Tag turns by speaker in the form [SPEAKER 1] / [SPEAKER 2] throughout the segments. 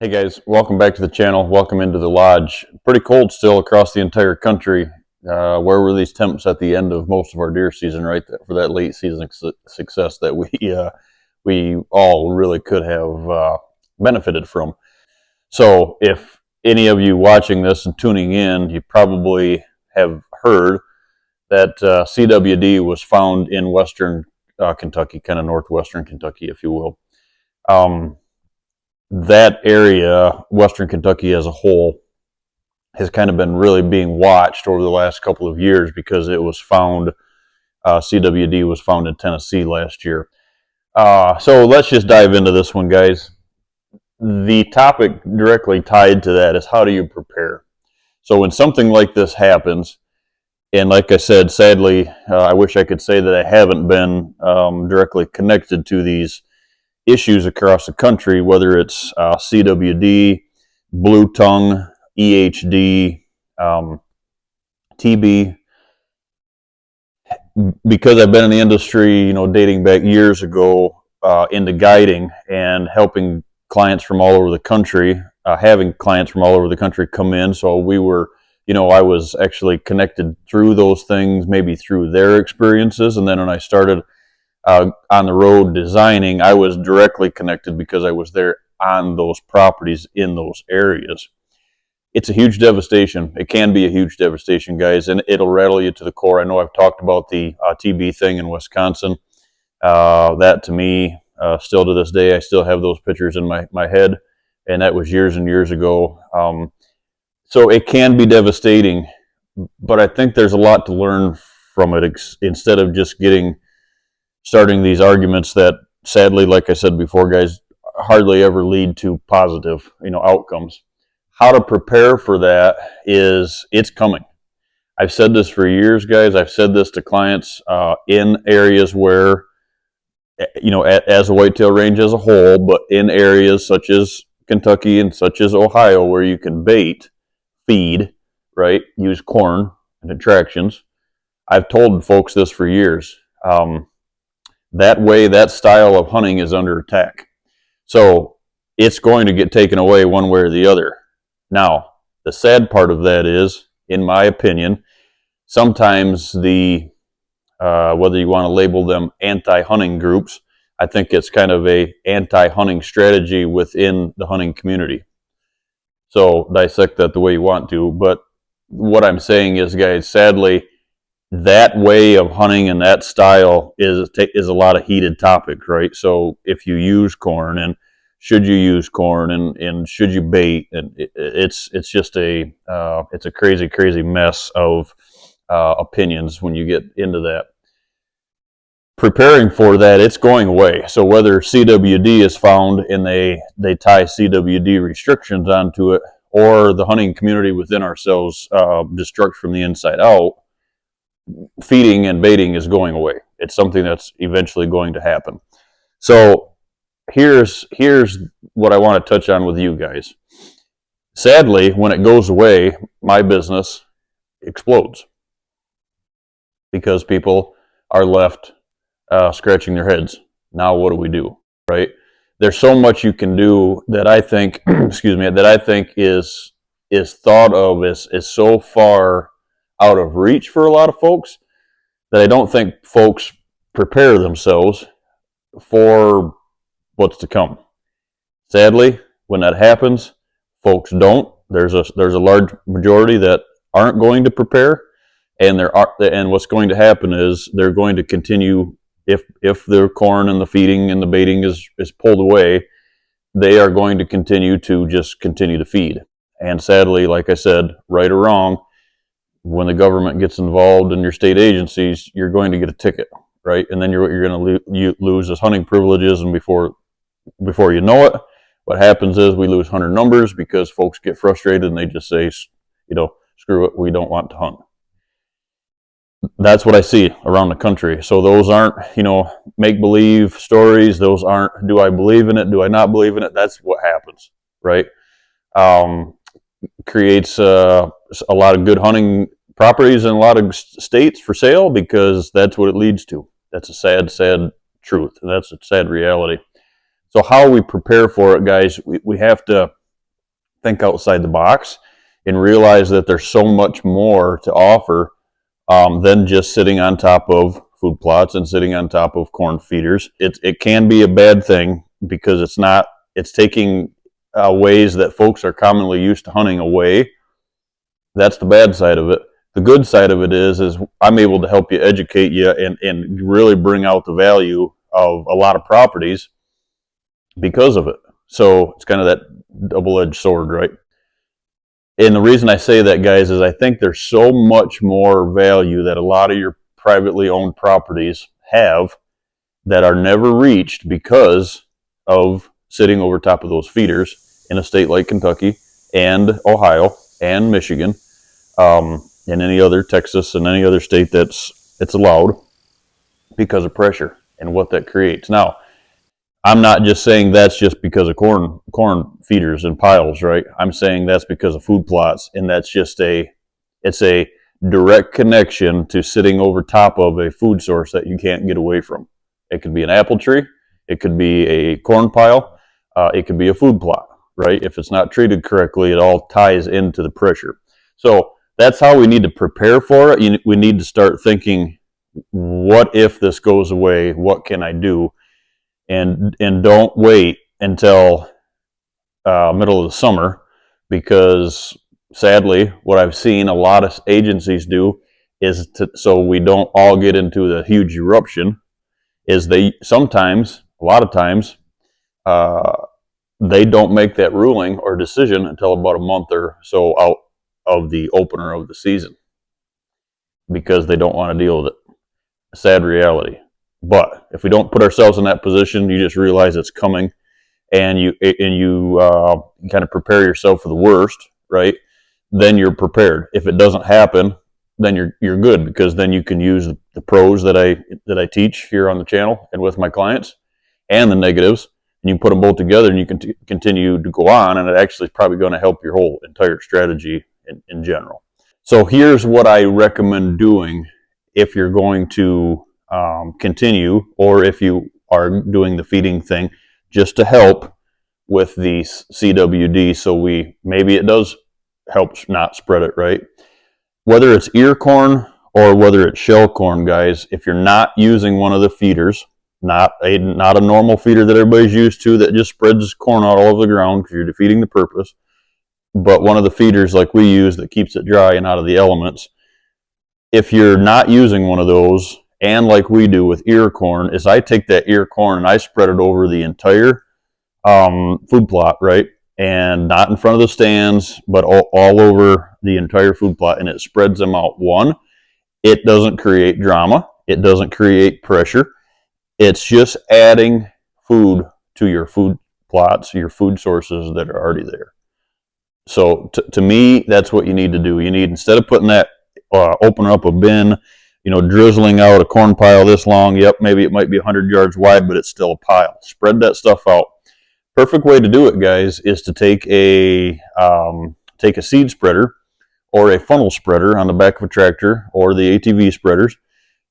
[SPEAKER 1] Hey guys, welcome back to the channel. Welcome into the lodge. Pretty cold still across the entire country. Where were these temps at the end of most of our deer season, right? For that late season success that we all really could have benefited from. So if any of you watching this and tuning in, you probably have heard that CWD was found in western Kentucky, kind of northwestern Kentucky, if you will. That area, western Kentucky as a whole, has kind of been really being watched over the last couple of years because it was found, CWD was found in Tennessee last year. So let's just dive into this one, guys. The topic directly tied to that is how do you prepare? So when something like this happens, and like I said, sadly, I wish I could say that I haven't been directly connected to these issues across the country, whether it's CWD, blue tongue, EHD, TB. Because I've been in the industry, dating back years ago, into guiding and helping clients from all over the country, having clients from all over the country come in. So we were, I was actually connected through those things, maybe through their experiences. And then when I started on the road designing, I was directly connected because I was there on those properties in those areas. It's a huge devastation. It can be a huge devastation, guys, and it'll rattle you to the core. I know I've talked about the TB thing in Wisconsin. That to me, still to this day, I still have those pictures in my head, and that was years and years ago. So it can be devastating, but I think there's a lot to learn from it instead of just starting these arguments that, sadly, like I said before, guys, hardly ever lead to positive, outcomes. How to prepare for that is it's coming. I've said this for years, guys. I've said this to clients in areas where, as a whitetail range as a whole, but in areas such as Kentucky and such as Ohio, where you can bait, feed, right, use corn and attractions. I've told folks this for years. That way, that style of hunting is under attack. So it's going to get taken away one way or the other. Now, the sad part of that is, in my opinion, sometimes whether you want to label them anti-hunting groups, I think it's kind of a anti-hunting strategy within the hunting community. So dissect that the way you want to. But what I'm saying is, guys, sadly, that way of hunting and that style is a lot of heated topics, right? So if you use corn, and should you use corn, and should you bait, and it's just it's a crazy mess of opinions when you get into that. Preparing for that, it's going away. So whether CWD is found and they tie CWD restrictions onto it, or the hunting community within ourselves destruct from the inside out, feeding and baiting is going away. It's something that's eventually going to happen. So here's what I want to touch on with you guys. Sadly, when it goes away, my business explodes because people are left scratching their heads. Now what do we do, right? There's so much you can do that I think, that I think is thought of as so far out of reach for a lot of folks that I don't think folks prepare themselves for what's to come. Sadly, when that happens, folks don't. There's a large majority that aren't going to prepare, and what's going to happen is they're going to continue, if the corn and the feeding and the baiting is pulled away, they are going to continue to feed. And sadly, like I said, right or wrong, when the government gets involved in your state agencies, you're going to get a ticket, right? And then you're going to lose those hunting privileges, and before you know it, what happens is we lose hunter numbers because folks get frustrated and they just say, screw it, we don't want to hunt. That's what I see around the country. So those aren't, make-believe stories. Those aren't, do I believe in it? Do I not believe in it? That's what happens, right? Creates a lot of good hunting properties in a lot of states for sale because that's what it leads to. That's a sad truth. That's a sad reality. So how we prepare for it, guys, we have to think outside the box and realize that there's so much more to offer than just sitting on top of food plots and sitting on top of corn feeders. It can be a bad thing because it's taking ways that folks are commonly used to hunting away. That's the bad side of it. The good side of it is I'm able to help you, educate you, and really bring out the value of a lot of properties because of it. So it's kind of that double-edged sword, right? And the reason I say that, guys, is I think there's so much more value that a lot of your privately owned properties have that are never reached because of sitting over top of those feeders in a state like Kentucky and Ohio and Michigan, and any other, Texas and any other state it's allowed because of pressure and what that creates. Now, I'm not just saying that's just because of corn feeders and piles, right? I'm saying that's because of food plots, and it's a direct connection to sitting over top of a food source that you can't get away from. It could be an apple tree, it could be a corn pile, it could be a food plot, right? If it's not treated correctly, it all ties into the pressure. So that's how we need to prepare for it. We need to start thinking, what if this goes away? What can I do? And don't wait until middle of the summer, because sadly, what I've seen a lot of agencies do is so we don't all get into the huge eruption, is a lot of times, they don't make that ruling or decision until about a month or so out of the opener of the season because they don't want to deal with it. Sad reality. But if we don't put ourselves in that position, you just realize it's coming, and you kind of prepare yourself for the worst, right? Then you're prepared. If it doesn't happen, then you're good, because then you can use the pros that I teach here on the channel and with my clients, and the negatives, and you put them both together, and you can continue to go on, and it actually is probably going to help your whole entire strategy in general. So here's what I recommend doing if you're going to continue, or if you are doing the feeding thing, just to help with the CWD, so maybe it does help not spread it, right? Whether it's ear corn or whether it's shell corn, guys, if you're not using one of the feeders, not a normal feeder that everybody's used to that just spreads corn out all over the ground because you're defeating the purpose, but one of the feeders like we use that keeps it dry and out of the elements, if you're not using one of those, and like we do with ear corn, is I take that ear corn and I spread it over the entire food plot, right? And not in front of the stands, but all over the entire food plot, and it spreads them out. One, it doesn't create drama. It doesn't create pressure. It's just adding food to your food plots, your food sources that are already there. So to me, that's what you need to do. You need, instead of putting that, open up a bin, drizzling out a corn pile this long, yep, maybe it might be 100 yards wide, but it's still a pile. Spread that stuff out. Perfect way to do it, guys, is to take a seed spreader or a funnel spreader on the back of a tractor, or the ATV spreaders,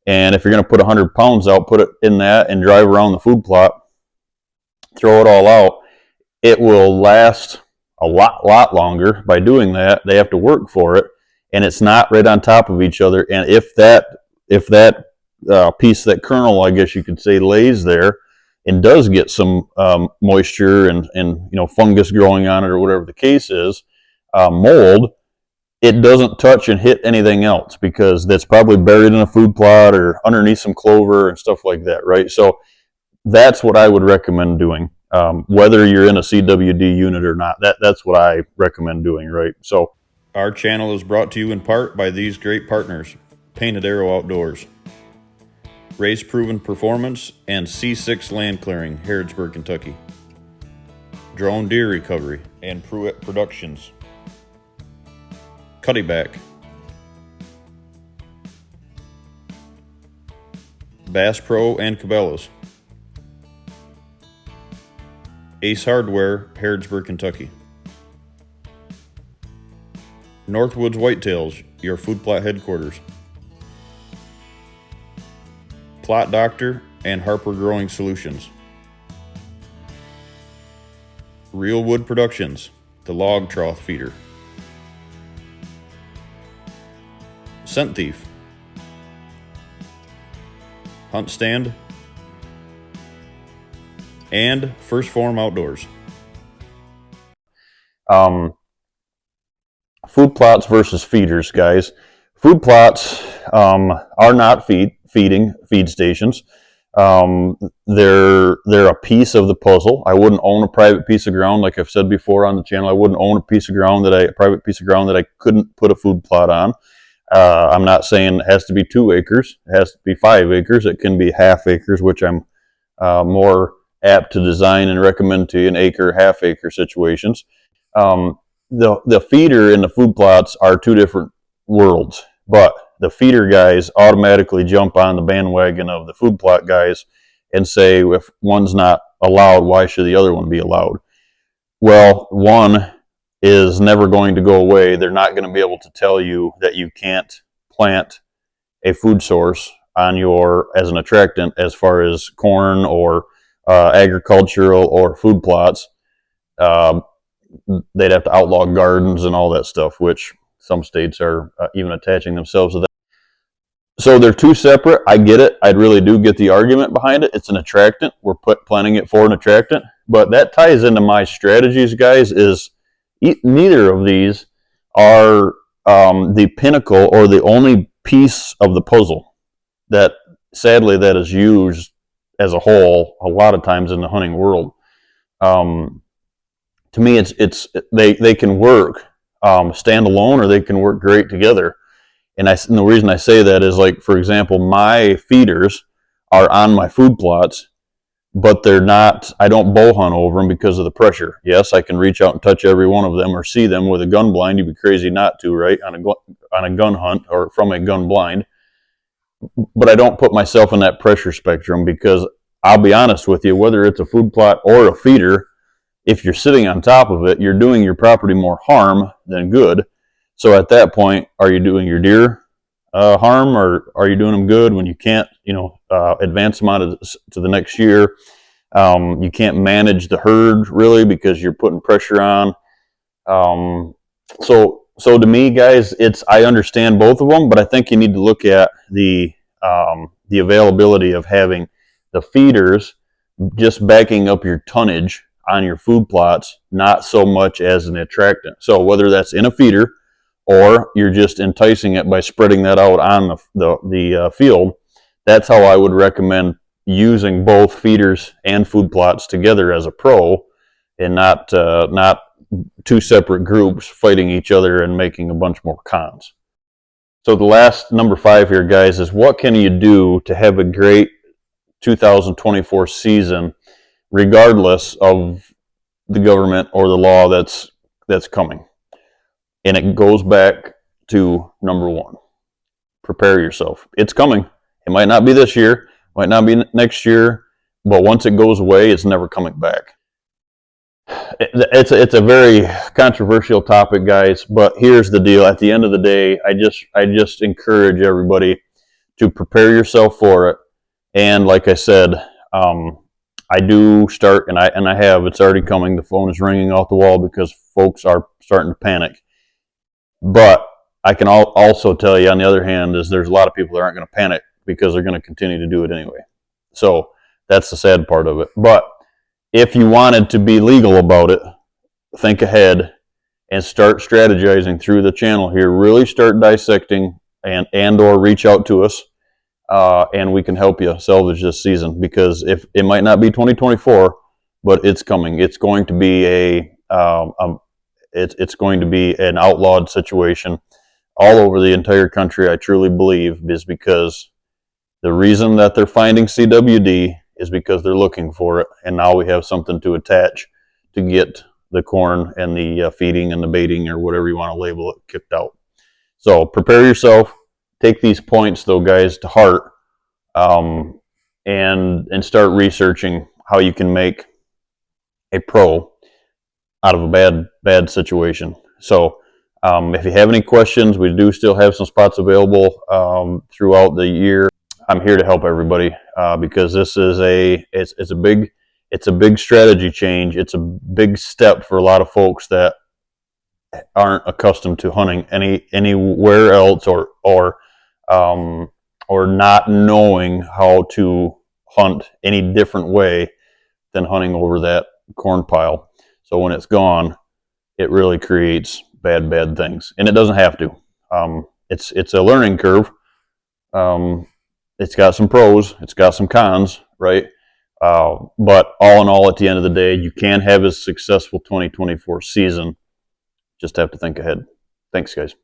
[SPEAKER 1] and if you're going to put 100 pounds out, put it in that and drive around the food plot, throw it all out. It will last a lot longer by doing that. They have to work for it, and it's not right on top of each other. And if that piece, that kernel, I guess you could say, lays there and does get some moisture and fungus growing on it, or whatever the case is, mold, it doesn't touch and hit anything else, because that's probably buried in a food plot or underneath some clover and stuff like that, right? So that's what I would recommend doing, whether you're in a CWD unit or not. That's what I recommend doing, right? So our channel is brought to you in part by these great partners: Painted Arrow Outdoors, Race Proven Performance, and C6 Land Clearing, Harrodsburg, Kentucky, Drone Deer Recovery, and Pruitt Productions, Cuddyback, Bass Pro and Cabela's, Ace Hardware, Harrodsburg, Kentucky, Northwoods Whitetails, your food plot headquarters, Plot Doctor and Harper Growing Solutions, Real Wood Productions, the log trough feeder, scent thief, hunt stand, and first form outdoors. Food plots versus feeders, guys. Food plots are not feed stations. They're a piece of the puzzle. I wouldn't own a private piece of ground, like I've said before on the channel. I wouldn't own a private piece of ground that I couldn't put a food plot on. I'm not saying it has to be 2 acres. It has to be 5 acres. It can be half acres, which I'm more apt to design and recommend to you in acre, half acre situations. The feeder and the food plots are 2 different worlds, but the feeder guys automatically jump on the bandwagon of the food plot guys and say, if one's not allowed, why should the other one be allowed? Well, one is never going to go away. They're not going to be able to tell you that you can't plant a food source on as an attractant as far as corn or agricultural or food plots. They'd have to outlaw gardens and all that stuff, which some states are even attaching themselves to that. So they're 2 separate. I get it. I really do get the argument behind it. It's an attractant. We're planting it for an attractant. But that ties into my strategies, guys, is neither of these are the pinnacle or the only piece of the puzzle that, sadly, that is used as a whole a lot of times in the hunting world. To me, they can work stand alone, or they can work great together. And the reason I say that is, like, for example, my feeders are on my food plots, but they're not, I don't bow hunt over them because of the pressure. Yes, I can reach out and touch every one of them or see them with a gun blind. You'd be crazy not to, right, on a gun hunt or from a gun blind. But I don't put myself in that pressure spectrum because I'll be honest with you, whether it's a food plot or a feeder, if you're sitting on top of it, you're doing your property more harm than good. So at that point, are you doing your deer harm, or are you doing them good when you can't, advance them out to the next year? You can't manage the herd really because you're putting pressure on. So to me, guys, I understand both of them, but I think you need to look at the availability of having the feeders just backing up your tonnage on your food plots, not so much as an attractant. So whether that's in a feeder or you're just enticing it by spreading that out on the field, that's how I would recommend using both feeders and food plots together as a pro, and not 2 separate groups fighting each other and making a bunch more cons. So the last number 5 here, guys, is what can you do to have a great 2024 season regardless of the government or the law that's coming? And it goes back to number 1. Prepare yourself. It's coming. It might not be this year, might not be next year, but once it goes away, it's never coming back. It's a very controversial topic, guys, but here's the deal. At the end of the day, I just encourage everybody to prepare yourself for it. And like I said, I do start, and I have, it's already coming. The phone is ringing off the wall because folks are starting to panic. But I can also tell you, on the other hand, is there's a lot of people that aren't going to panic because they're going to continue to do it anyway. So that's the sad part of it. But if you wanted to be legal about it, think ahead and start strategizing through the channel here. Really start dissecting and or reach out to us, and we can help you salvage this season, because if it might not be 2024, but it's coming. It's going to be it's going to be an outlawed situation all over the entire country. I truly believe is because the reason that they're finding CWD is because they're looking for it, and now we have something to attach to get the corn and the feeding and the baiting, or whatever you want to label it, kicked out. So prepare yourself. Take these points, though, guys, to heart, and start researching how you can make a pro out of a bad situation. So if you have any questions, we do still have some spots available throughout the year. I'm here to help everybody because this is it's a big strategy change. It's a big step for a lot of folks that aren't accustomed to hunting anywhere else, or not knowing how to hunt any different way than hunting over that corn pile. So when it's gone, it really creates bad things, and it doesn't have to. It's a learning curve. It's got some pros, it's got some cons, right? But all in all, at the end of the day, you can have a successful 2024 season. Just have to think ahead. Thanks, guys.